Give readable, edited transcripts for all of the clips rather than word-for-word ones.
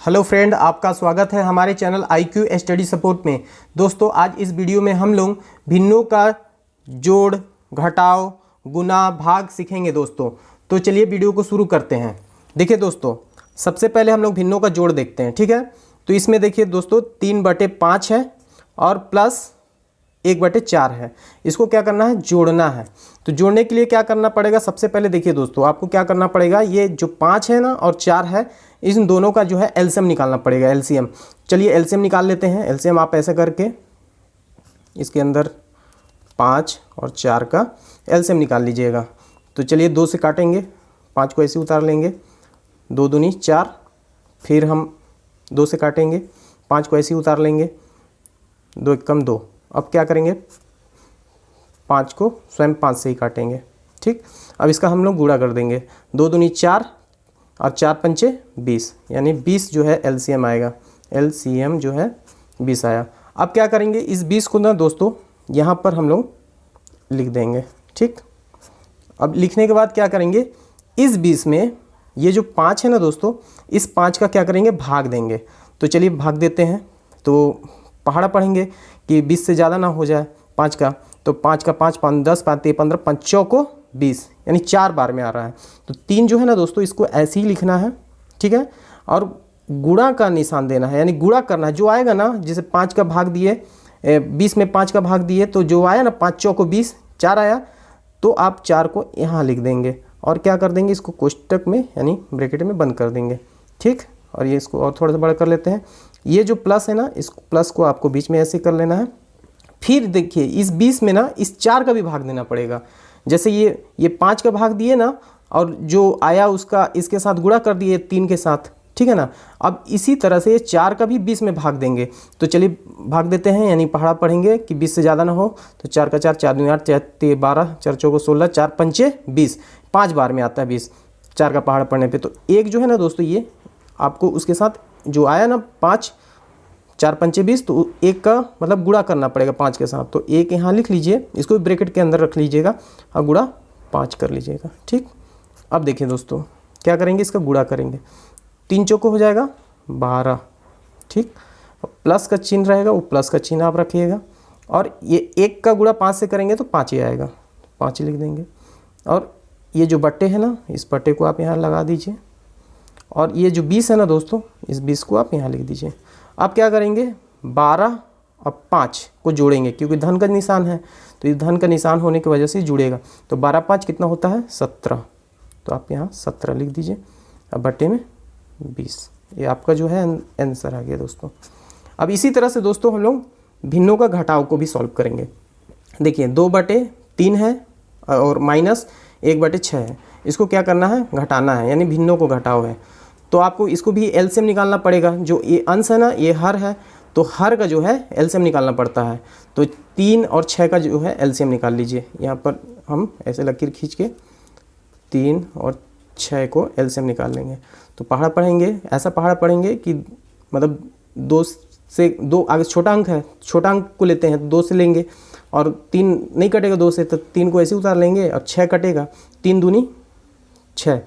Hello friend, आपका स्वागत है हमारे चैनल IQ स्टडी सपोर्ट में। दोस्तों, आज इस वीडियो में हम लोग भिन्नों का जोड़, घटाव, गुना, भाग सीखेंगे दोस्तों। तो चलिए वीडियो को शुरू करते हैं। देखिए दोस्तों, सबसे पहले हम लोग भिन्नों का जोड़ देखते हैं, ठीक है। तो इसमें देखिए दोस्तों 3/5 है और प्लस 1/4 है। इसको क्या करना है? जोड़ना है। तो जोड़ने के लिए क्या करना पड़ेगा? सबसे पहले देखिए दोस्तों, आपको क्या करना पड़ेगा, ये जो 5 है ना और 4 है, इन दोनों का जो है एलसीएम निकालना पड़ेगा। एलसीएम, चलिए एलसीएम निकाल लेते हैं। एलसीएम आप ऐसे करके इसके अंदर 5 और 4 का एलसीएम निकाल लीजिएगा। तो चलिए 2 से काटेंगे, 5 को ऐसे उतार लेंगे, 2 दूनी 4, फिर हम 2 से काटेंगे, 5 को ऐसे उतार लेंगे, 2 एकम 2। अब क्या करेंगे? 5 को स्वयं 5 से ही काटेंगे, ठीक। अब इसका हम लोग गुणा कर देंगे, 2 दूनी 4 और 4 पंचे 20, यानी 20 जो है एलसीएम आएगा। एलसीएम जो है 20 आया। अब क्या करेंगे? इस 20 को ना दोस्तों यहाँ पर हम लोग लिख देंगे, ठीक। अब लिखने के बाद क्या करेंगे? इस 20 में ये जो 5 है ना दोस्तों, इस 5 का क्या करेंगे? भाग देंगे। तो चलिए भाग देते हैं। तो पहाड़ा पढ़ेंगे कि 20 से ज़्यादा ना हो जाए 5 का। तो 5 का 5, 5 10, 5 3 15, 5 चौको 20, यानी 4 बार में आ रहा है। तो 3 जो है ना दोस्तों, इसको ऐसे ही लिखना है, ठीक है। और गुणा का निशान देना है, यानी गुणा करना है। जो आएगा ना, जैसे 5 का भाग दिए, 20 में 5 का भाग दिए, तो जो आया ना 5 चौको 20, 4 आया, तो आप 4 को यहाँ लिख देंगे और क्या कर देंगे? इसको कोष्टक में यानी ब्रैकेट में बंद कर देंगे, ठीक। और ये इसको और थोड़ा सा बड़ा कर लेते हैं। ये जो प्लस है ना, इस प्लस को आपको बीच में ऐसे कर लेना है। फिर देखिए इस 20 में ना इस 4 का भी भाग देना पड़ेगा। जैसे ये 5 का भाग दिए ना, और जो आया उसका इसके साथ गुणा कर दिए 3 के साथ, ठीक है ना। अब इसी तरह से ये 4 का भी 20 में भाग देंगे। तो चलिए भाग देते हैं, यानी पहाड़ा पढ़ेंगे कि 20 से ज़्यादा ना हो। तो 4 का 4, 4 दूनी 8, 4 3 12, 4 चौको 16, 4 पंचे 20, 5 बार में आता है 20 4 का पहाड़ा पढ़ने पे। तो एक जो है ना दोस्तों, ये आपको उसके साथ जो आया ना 5, 4 पंचे 20, तो एक का मतलब गुणा करना पड़ेगा 5 के साथ। तो एक यहाँ लिख लीजिए, इसको ब्रैकेट के अंदर रख लीजिएगा और गुणा 5 कर लीजिएगा, ठीक। अब देखिए दोस्तों क्या करेंगे? इसका गुणा करेंगे, 3 चौको हो जाएगा 12, ठीक। प्लस का चिन्ह रहेगा, वो प्लस का चिन्ह आप रखिएगा। और ये 1 का गुणा 5 से करेंगे तो 5 ही आएगा, 5 ही लिख देंगे। और ये जो बट्टे है ना, इस बट्टे को आप यहाँ लगा दीजिए। और ये जो 20 है ना दोस्तों, इस 20 को आप यहाँ लिख दीजिए। अब क्या करेंगे? 12 और 5 को जोड़ेंगे, क्योंकि धन का निशान है, तो इस धन का निशान होने की वजह से जुड़ेगा। तो 12 5 कितना होता है? 17। तो आप यहाँ 17 लिख दीजिए। अब बट्टे में 20, ये आपका जो है आंसर आ गया दोस्तों। अब इसी तरह से दोस्तों हम लोग भिन्नों का घटाव को भी सॉल्व करेंगे। देखिए 2/3 है और माइनस 1/6 है। इसको क्या करना है? घटाना है, यानी भिन्नों को घटाव है। तो आपको इसको भी एलसीएम निकालना पड़ेगा। जो ये अंश है ना, ये हर है, तो हर का जो है एलसीएम निकालना पड़ता है। तो 3 और 6 का जो है एलसीएम निकाल लीजिए। यहाँ पर हम ऐसे लकीर खींच के 3 और 6 को एलसीएम निकाल लेंगे। तो पहाड़ा पढ़ेंगे, ऐसा पहाड़ा पढ़ेंगे कि मतलब 2 से 2 आगे छोटा अंक है, छोटा अंक को लेते हैं तो 2 से लेंगे, और 3 नहीं कटेगा 2 से, तो 3 को ऐसे उतार लेंगे, और 6 कटेगा, 3 दूनी 6,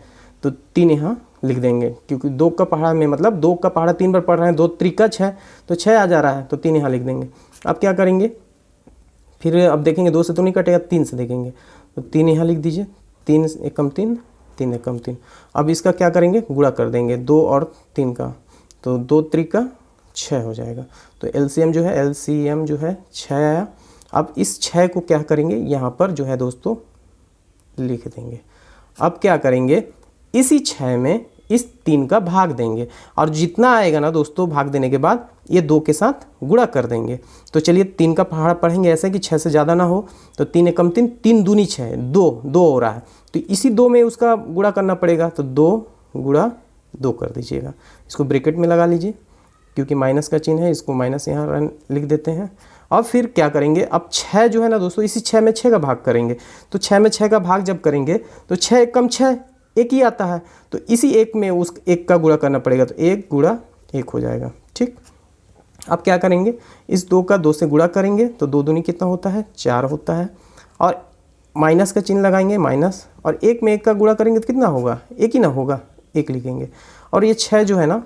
तो 3 यहाँ लिख देंगे। क्योंकि 2 का पहाड़ा में मतलब 2 का पहाड़ा 3 बार पढ़ रहे हैं, 2 त्रिका 6, तो 6 आ जा रहा है, तो 3 यहाँ लिख देंगे। अब क्या करेंगे? फिर अब देखेंगे 2 से तो नहीं कटेगा, 3 से देखेंगे, तो 3 यहाँ लिख दीजिए। 3 एकम 3, 3 एकम 3। अब इसका क्या करेंगे? गुणा कर देंगे 2 और 3 का, तो 2 त्रिका 6 हो जाएगा। तो एलसीएम जो है 6 आया। अब इस 6 को क्या करेंगे? यहाँ पर जो है दोस्तों लिख देंगे। अब क्या करेंगे? इसी 6 में इस 3 का भाग देंगे, और जितना आएगा ना दोस्तों भाग देने के बाद ये 2 के साथ गुणा कर देंगे। तो चलिए 3 का पहाड़ा पढ़ेंगे ऐसे कि 6 से ज़्यादा ना हो। तो 3 एकम 3, 3 दूनी 6, 2 हो रहा है, तो इसी 2 में उसका गुणा करना पड़ेगा। तो 2 गुणा 2 कर दीजिएगा। इसको ब्रैकेट में लगा लीजिए, क्योंकि माइनस का चिन्ह है, इसको माइनस यहाँ लिख देते हैं। अब फिर क्या करेंगे? अब 6 जो है ना दोस्तों, इसी 6 में 6 का भाग करेंगे। तो 6 में 6 का भाग जब करेंगे तो 6 एकम 6, 1 ही आता है, तो इसी 1 में उस 1 का गुणा करना पड़ेगा, तो 1 गुणा 1 हो जाएगा, ठीक। अब क्या करेंगे? इस 2 का 2 से गुणा करेंगे, तो 2 दूनी कितना होता है? 4 होता है, और माइनस का चिन्ह लगाएंगे, माइनस, और 1 में 1 का गुणा करेंगे तो कितना होगा? 1 ही ना होगा, 1 लिखेंगे। और ये 6 जो है ना,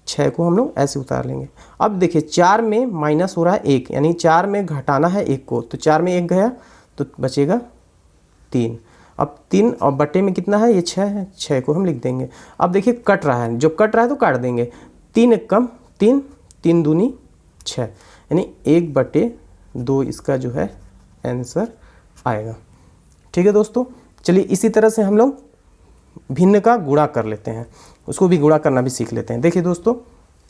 6 को हम लोग ऐसे उतार लेंगे। अब देखिए 4 में माइनस हो रहा है 1, यानी 4 में घटाना है 1 को, तो 4 में 1 गया तो बचेगा 3। अब 3 और बटे में कितना है, ये 6 है, 6 को हम लिख देंगे। अब देखिए कट रहा है, जब कट रहा है तो काट देंगे। 3 एक कम 3, 3 दूनी 6, यानी 1/2 इसका जो है आंसर आएगा। ठीक है दोस्तों, चलिए इसी तरह से हम लोग भिन्न का गुणा कर लेते हैं, उसको भी गुणा करना भी सीख लेते हैं। देखिए दोस्तों,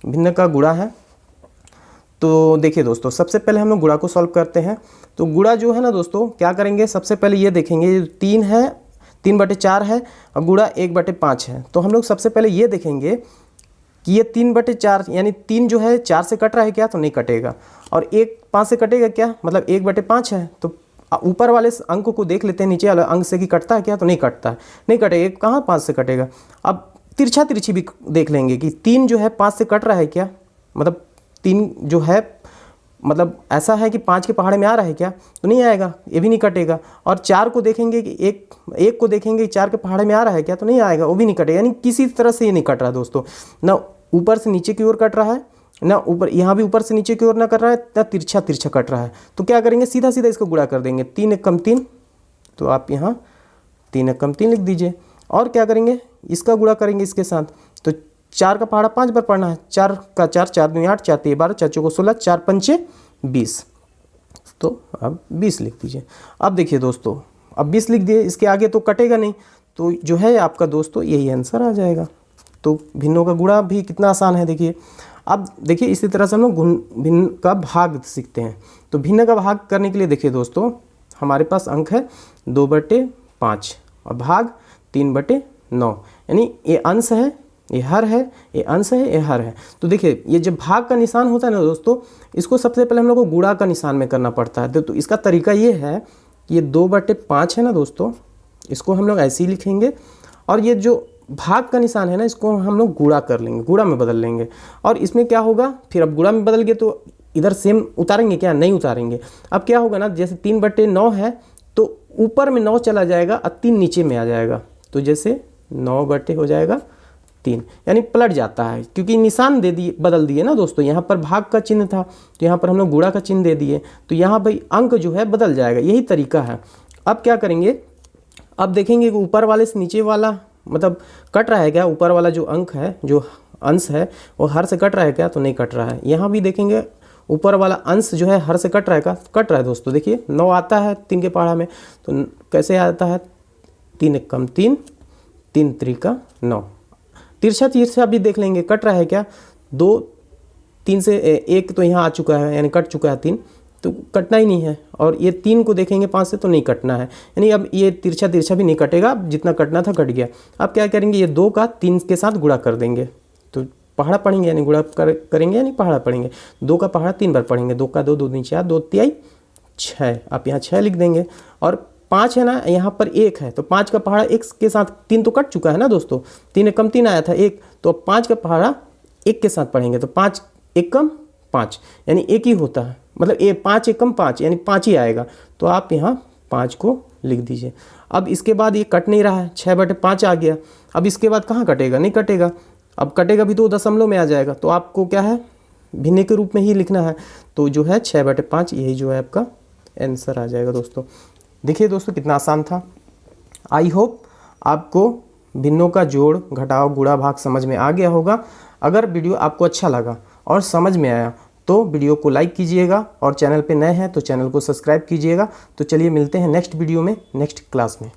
भिन्न का गुणा है, तो देखिए दोस्तों सबसे पहले हम लोग गुणा को सॉल्व करते हैं। तो गुणा जो है ना दोस्तों, क्या करेंगे, सबसे पहले ये देखेंगे, ये 3 है, 3/4 है और गुणा 1/5 है। तो हम लोग सबसे पहले ये देखेंगे कि ये 3/4, यानी 3 जो है 4 से कट रहा है क्या, तो नहीं कटेगा, और 1 5 से कटेगा क्या, मतलब 1/5 है। तो ऊपर वाले अंक को देख लेते हैं, नीचे वाले अंक से कि कटता है क्या, तो नहीं कटता है, नहीं कटेगा, कहाँ 5 से कटेगा। अब तिरछा तिरछी भी देख लेंगे कि 3 जो है 5 से कट रहा है क्या, मतलब 3 जो है मतलब ऐसा है कि 5 के पहाड़े में आ रहा है क्या, तो नहीं आएगा, ये भी नहीं कटेगा। और 4 को देखेंगे कि एक को देखेंगे कि 4 के पहाड़े में आ रहा है क्या, तो नहीं आएगा, वो भी नहीं कटेगा। यानी किसी तरह से ये नहीं कट रहा दोस्तों, ना ऊपर से नीचे की ओर कट रहा है, ना ऊपर यहाँ भी ऊपर से नीचे की ओर ना कर रहा है, ना तिरछा तिरछा कट रहा है। तो क्या करेंगे, सीधा सीधा इसको गुणा कर देंगे। 3 एक कम 3, तो आप यहाँ 3 एक कम 3 लिख दीजिए। और क्या करेंगे, इसका गुणा करेंगे इसके साथ, तो 4 का पहाड़ा 5 बार पढ़ना है, 4 का 4, 4 दूनी 8, 4 3 12, 4 चौको 16, 4 पंचे 20, तो अब 20 लिख दीजिए। अब देखिए दोस्तों, अब 20 लिख दिए, इसके आगे तो कटेगा नहीं, तो जो है आपका दोस्तों यही आंसर आ जाएगा। तो भिन्नों का गुणा भी कितना आसान है देखिए। अब देखिए इसी तरह से हम लोग भिन्न का भाग सीखते हैं। तो भिन्न का भाग करने के लिए देखिए दोस्तों, हमारे पास अंक है 2/5 और भाग 3/9, यानी ये अंश है, ये हर है, ये अंश है, ये हर है। तो देखिए ये जब भाग का निशान होता है ना दोस्तों, इसको सबसे पहले हम लोग को गुणा का निशान में करना पड़ता है। तो इसका तरीका ये है कि ये 2/5 है ना दोस्तों, इसको हम लोग ऐसे ही लिखेंगे, और ये जो भाग का निशान है ना, इसको हम लोग गुणा कर लेंगे, गुणा में बदल लेंगे। और इसमें क्या होगा, फिर अब गुणा में बदल गए तो इधर सेम उतारेंगे क्या, नहीं उतारेंगे। अब क्या होगा ना, जैसे 3/9 है तो ऊपर में 9 चला जाएगा और 3 नीचे में आ जाएगा, तो जैसे 9 हो जाएगा 3, यानी पलट जाता है, क्योंकि निशान दे दिए, बदल दिए ना दोस्तों। यहाँ पर भाग का चिन्ह था तो यहाँ पर हम लोग गुणा का चिन्ह दे दिए, तो यहाँ भाई अंक जो है बदल जाएगा, यही तरीका है। अब क्या करेंगे, अब देखेंगे कि ऊपर वाले से नीचे वाला मतलब कट रहा है क्या, ऊपर वाला जो अंक है, जो अंश है, वो हर से कट रहा है क्या, तो नहीं कट रहा है। यहाँ भी देखेंगे ऊपर वाला अंश जो है हर से कट रहा है क्या, कट रहा है दोस्तों। देखिए 9 आता है 3 के पहाड़ा में, तो कैसे आता है, 3 एक कम 3, 3 3 9। तिरछा तिरछा भी देख लेंगे, कट रहा है क्या, 2 3 से 1 तो यहाँ आ चुका है, यानी कट चुका है 3, तो कटना ही नहीं है। और ये 3 को देखेंगे 5 से, तो नहीं कटना है, यानी अब ये तिरछा तिरछा भी नहीं कटेगा, जितना कटना था कट गया। अब क्या करेंगे, ये 2 का 3 के साथ गुणा कर देंगे, तो पहाड़ा पढ़ेंगे, यानी गुणा करेंगे, यानी पहाड़ा पढ़ेंगे। 2 का पहाड़ा 3 बार पढ़ेंगे, 2 का 2, 2 दूनी 4, 2 तिहाई 6, आप यहाँ 6 लिख देंगे। और 5 है ना, यहाँ पर 1 है, तो 5 का पहाड़ा 1 के साथ, 3 तो कट चुका है ना दोस्तों, 3 एक कम 3 आया था 1, तो अब 5 का पहाड़ा 1 के साथ पढ़ेंगे, तो 5 एक कम 5, यानी 1 ही होता है, मतलब ये 5 एक कम 5, यानी 5 ही आएगा। तो आप यहाँ 5 को लिख दीजिए। अब इसके बाद ये कट नहीं रहा है, 6/5 आ गया। अब इसके बाद कहाँ कटेगा, नहीं कटेगा, अब कटेगा भी तो दशमलव में आ जाएगा, तो आपको क्या है, भिन्न के रूप में ही लिखना है। तो जो है 6/5, यही जो है आपका आंसर आ जाएगा दोस्तों। देखिए दोस्तों कितना आसान था। आई होप आपको भिन्नों का जोड़, घटाव, गुणा, भाग समझ में आ गया होगा। अगर वीडियो आपको अच्छा लगा और समझ में आया तो वीडियो को लाइक कीजिएगा, और चैनल पे नए हैं तो चैनल को सब्सक्राइब कीजिएगा। तो चलिए मिलते हैं नेक्स्ट वीडियो में, नेक्स्ट क्लास में।